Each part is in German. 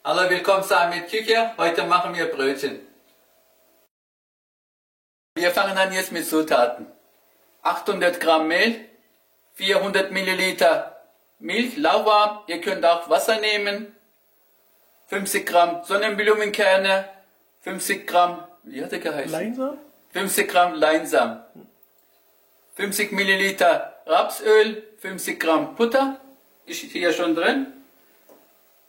Hallo, willkommen zu Ahmed Küche. Heute machen wir Brötchen. Wir fangen an jetzt mit Zutaten. 800 Gramm Mehl, 400 Milliliter Milch, lauwarm. Ihr könnt auch Wasser nehmen. 50 Gramm Sonnenblumenkerne, 50 Gramm, wie hat er geheißen? Leinsamen? 50 Gramm Leinsamen. 50 Milliliter Rapsöl, 50 Gramm Butter, ist hier schon drin.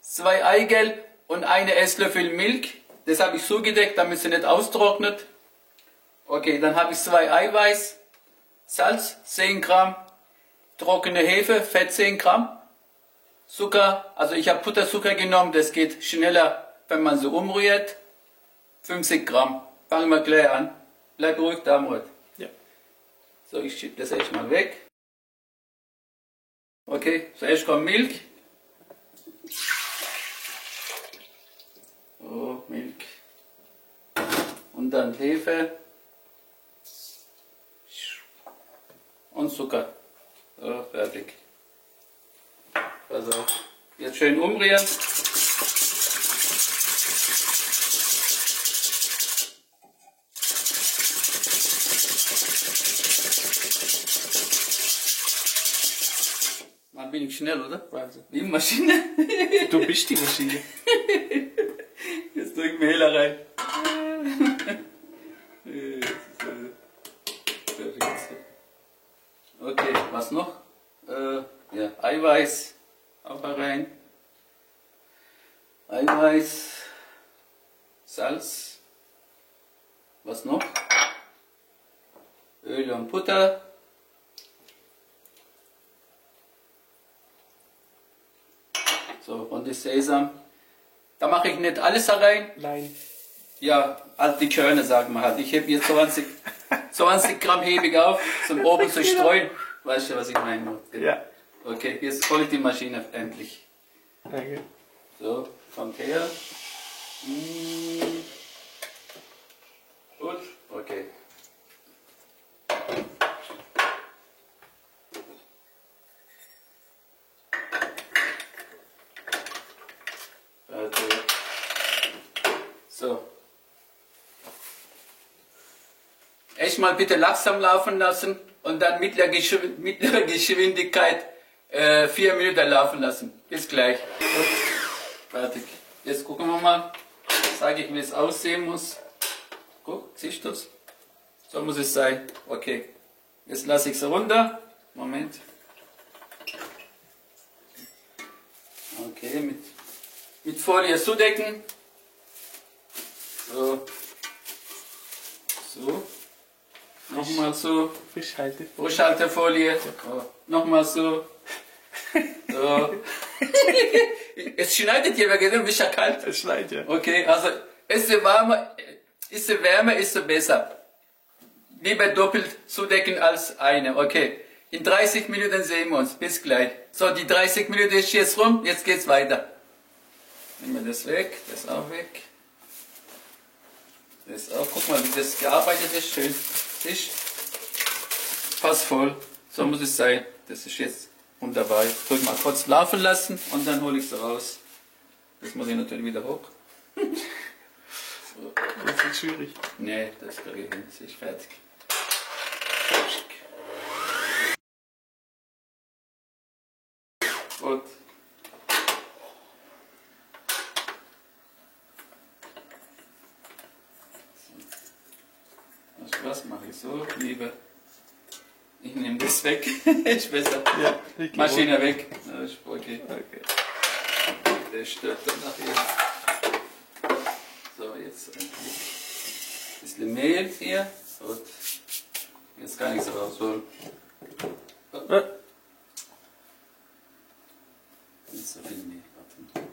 2 Eigelb und eine Esslöffel Milch. Das habe ich zugedeckt, damit sie nicht austrocknet. Okay, dann habe ich 2 Eiweiß, Salz 10 Gramm, trockene Hefe, Fett 10 Gramm, Zucker, also ich habe Puderzucker genommen, das geht schneller, wenn man so umrührt. 50 Gramm. Fangen wir gleich an. Bleib ruhig da, Mord. Ja. So, ich schiebe das erstmal weg. Okay, zuerst kommt Milch. So, Milch. Und dann Hefe. Und Zucker. So, fertig. Pass auf. Jetzt schön umrühren. Man bin ich schnell, oder? Wahnsinn. Wie Maschine. Du bist die Maschine. Jetzt drück Mehl rein. Okay, was noch? Ja, Eiweiß auch rein. Eiweiß, Salz. Was noch? Öl und Butter. So, und das Sesam. Da mache ich nicht alles rein. Nein. Ja, halt die Körner, sagen wir halt. Ich heb hier 20 Gramm Hebig auf, zum oben zu streuen. Weißt du, was ich meine? Ja. Okay, jetzt hole ich die Maschine endlich. Danke. So, kommt her. Gut, okay. Fertig. So. Erstmal bitte langsam laufen lassen und dann mittlere Geschwindigkeit 4 Minuten laufen lassen. Bis gleich. Gut. Fertig. Jetzt gucken wir mal. Sage ich, wie es aussehen muss. Guck, siehst du es? So muss es sein. Okay. Jetzt lasse ich es runter. Moment. Okay, mit Folie zudecken. So. So. Nochmal so. Frischhaltefolie. Oh. Nochmal so. So. Es schneidet hier, weil es ja kalt. Es schneit ja. Okay, also desto wärmer, desto besser. Lieber doppelt zudecken als eine. Okay. In 30 Minuten sehen wir uns. Bis gleich. So, die 30 Minuten ist jetzt rum. Jetzt geht's weiter. Nehmen wir das weg. Das auch weg. Das auch. Guck mal, wie das gearbeitet ist. Schön. Ist fast voll. So muss es sein. Das ist jetzt wunderbar. Ich drücke mal kurz laufen lassen und dann hole ich es raus. Das muss ich natürlich wieder hoch. So. Das ist schwierig. Nee, das kriege ich hin. Das ist fertig. Gut. Was mache ich so? Lieber. Ich nehme das weg. Ist besser. Ja, Maschine weg. Ja, ist okay. Okay. Der stört dann nachher. So, jetzt ein bisschen Mehl hier. Gut. Jetzt kann ich es rausholen. Nicht so viel Mehl. Warte.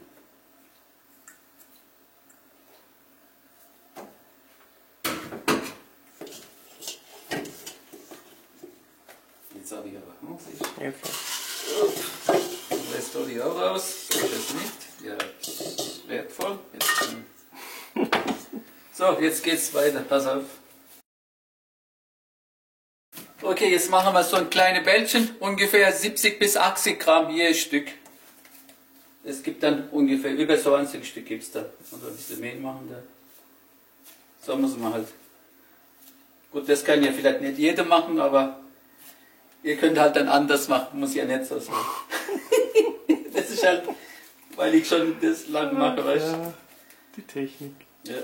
Jetzt habe ich aber noch. Lässt du die auch raus? So ist es nicht. Ja, das ist wertvoll. So, jetzt geht's weiter. Pass auf. Okay, jetzt machen wir so ein kleines Bällchen. Ungefähr 70 bis 80 Gramm je Stück. Es gibt dann ungefähr über 20 Stück gibt's da. Oder ein bisschen mehr machen da. So muss man halt. Gut, das kann ja vielleicht nicht jeder machen, aber ihr könnt halt dann anders machen. Muss ja nicht so sein. Das ist halt, weil ich schon das lang mache, weißt du. Ja, die Technik. Ja.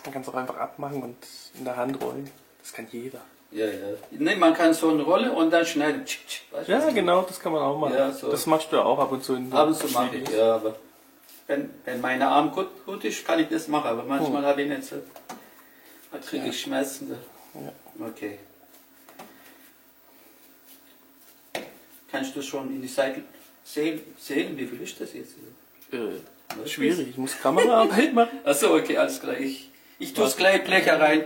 Man kann es auch einfach abmachen und in der Hand rollen. Das kann jeder. Ja, ja. Ne, man kann so eine Rolle und dann schneiden. Weißt du, Ja, was ich genau, das kann man auch machen. Ja, so. Das machst du ja auch ab und zu in meine? Ab und zu mache ich, ja, aber wenn meine Arm gut ist, kann ich das machen, aber manchmal habe ich nicht so. Da kriege ich Schmerzen. Da. Ja. Okay. Kannst du schon in die Seite sehen, wie viel ist das jetzt? Was Schwierig, ich muss Kameraarbeit machen. Achso, okay, alles klar. Ich tue es gleich Blecher rein.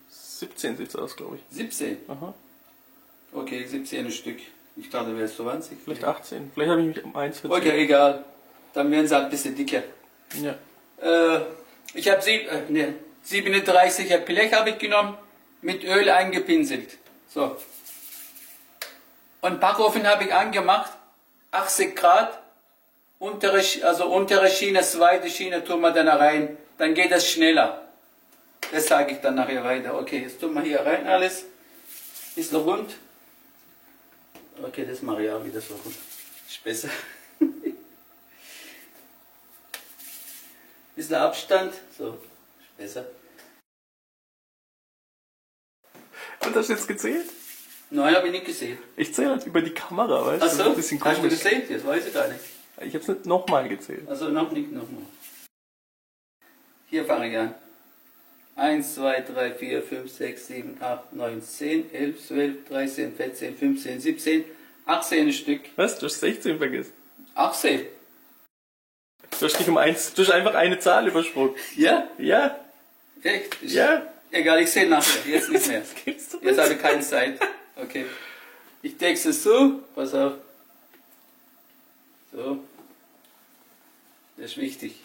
17 sieht es aus, glaube ich. 17? Aha. Okay, 17 Stück. Ich dachte, wäre es 20. Vielleicht 18. Vielleicht habe ich mich um 1 verzählt. Okay, egal. Dann werden sie halt ein bisschen dicker. Ja. Ich habe 37er Blech habe ich genommen, mit Öl eingepinselt. So. Und Backofen habe ich angemacht, 80 Grad, untere Schiene, zweite Schiene tun wir dann rein, dann geht das schneller. Das sage ich dann nachher weiter. Okay, jetzt tun wir hier rein alles. Ist noch rund. Okay, das mache ich auch wieder so rund. Ist besser. Bisschen Abstand. So, ist besser. Und hast du jetzt gezählt? Nein, habe ich nicht gesehen. Ich zähle halt über die Kamera, weißt du? Achso, Das ist ein bisschen hast du komisch. gesehen? Das weiß ich gar nicht. Ich habe es nicht nochmal gezählt. Also noch nicht nochmal. Hier fange ich an. 1, 2, 3, 4, 5, 6, 7, 8, 9, 10, 11, 12, 13, 14, 15, 17, 18 Stück. Was? Du hast 16 vergessen. 18? Du hast dich um 1, du hast einfach eine Zahl übersprungen. Ja? Ja, Echt? ja. Egal, ich sehe nachher. Jetzt nicht mehr. Gibst du Jetzt habe ich keine Zeit. Okay. Ich decke es so. Pass auf. So. Das ist wichtig.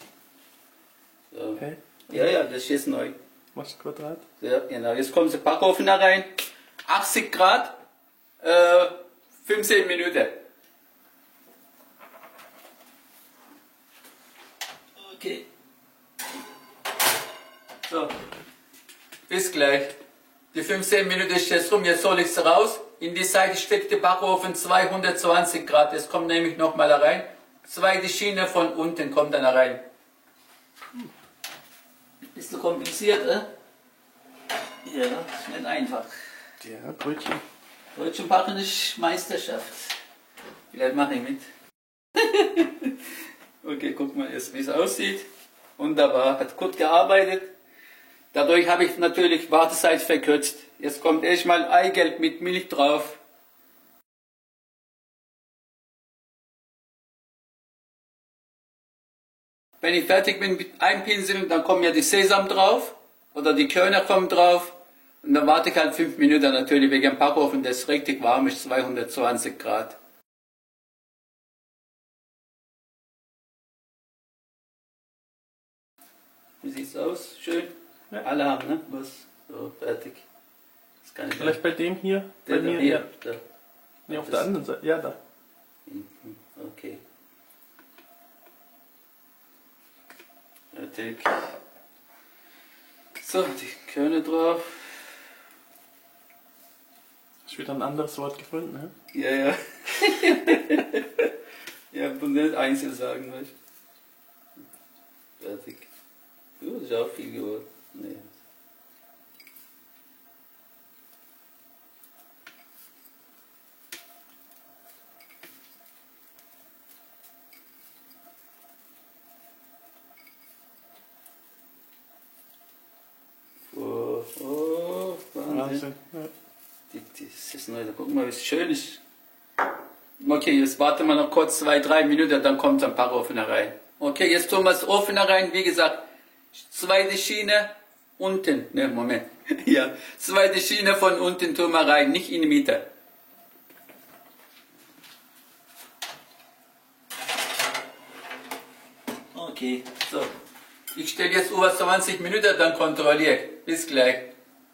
So. Okay. Ja, das ist jetzt neu. Machst du Quadrat? Ja, genau. Jetzt kommt der Backofen da rein. 80 Grad. 15 Minuten. Okay. So. Bis gleich. Die 15 Minuten ist jetzt rum. Jetzt hole ich es raus. In die Seite steckt der Backofen 220 Grad. Jetzt kommt nämlich nochmal da rein. Zweite Schiene von unten kommt dann da rein. Ist so kompliziert, Ja, ist nicht einfach. Ja, Brötchen. Brötchen backen ist Meisterschaft. Vielleicht mache ich mit. Okay, guck mal jetzt, wie es aussieht. Wunderbar, hat gut gearbeitet. Dadurch habe ich natürlich Wartezeit verkürzt. Jetzt kommt erstmal Eigelb mit Milch drauf. Wenn ich fertig bin mit Einpinseln, dann kommen ja die Sesam drauf oder die Körner kommen drauf und dann warte ich halt 5 Minuten natürlich wegen dem Backofen, das richtig warm ist, 220 Grad. Wie sieht's aus? Schön? Ja. Alle haben, ne? Was? So, fertig. Das kann ich Vielleicht bei dem hier? Bei mir? hier. Ja. Da. Nee, auf der anderen Seite. Ja, da. Okay. Fertig. So, die Körner drauf. Hast wieder ein anderes Wort gefunden, ne? Ja, ja. Ja, und nicht einzeln sagen, weißt du. Fertig. Das ist auch viel geworden. Nee. Oh, Wahnsinn. Wahnsinn. Ja. Das ist neu, da gucken wir mal, wie es schön ist. Okay, jetzt warten wir noch kurz 2-3 Minuten, dann kommt ein paar Ofen rein. Okay, jetzt tun wir das Ofen rein, wie gesagt, zweite Schiene unten, ne, Moment, ja, zweite Schiene von unten tun wir rein, nicht in die Mitte. Okay, so, ich stelle jetzt über 20 Minuten, dann kontrolliere ich, bis gleich.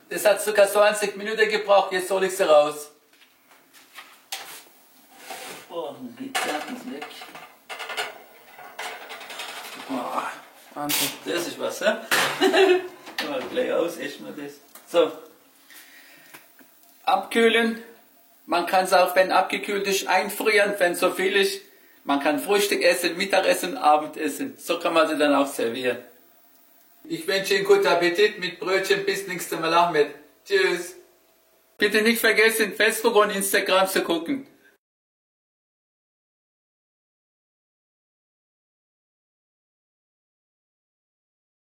Das hat sogar 20 Minuten gebraucht, jetzt hole ich sie raus. Oh, ein Pizza ist weg. Oh, Wahnsinn. Das ist was, ne? Mal gleich aus, essen wir das. So. Abkühlen. Man kann es auch, wenn abgekühlt ist, einfrieren, wenn so viel ist. Man kann Frühstück essen, Mittagessen, Abendessen. So kann man sie dann auch servieren. Ich wünsche Ihnen guten Appetit mit Brötchen. Bis nächstes Mal Ahmed. Tschüss. Bitte nicht vergessen, Facebook und Instagram zu gucken.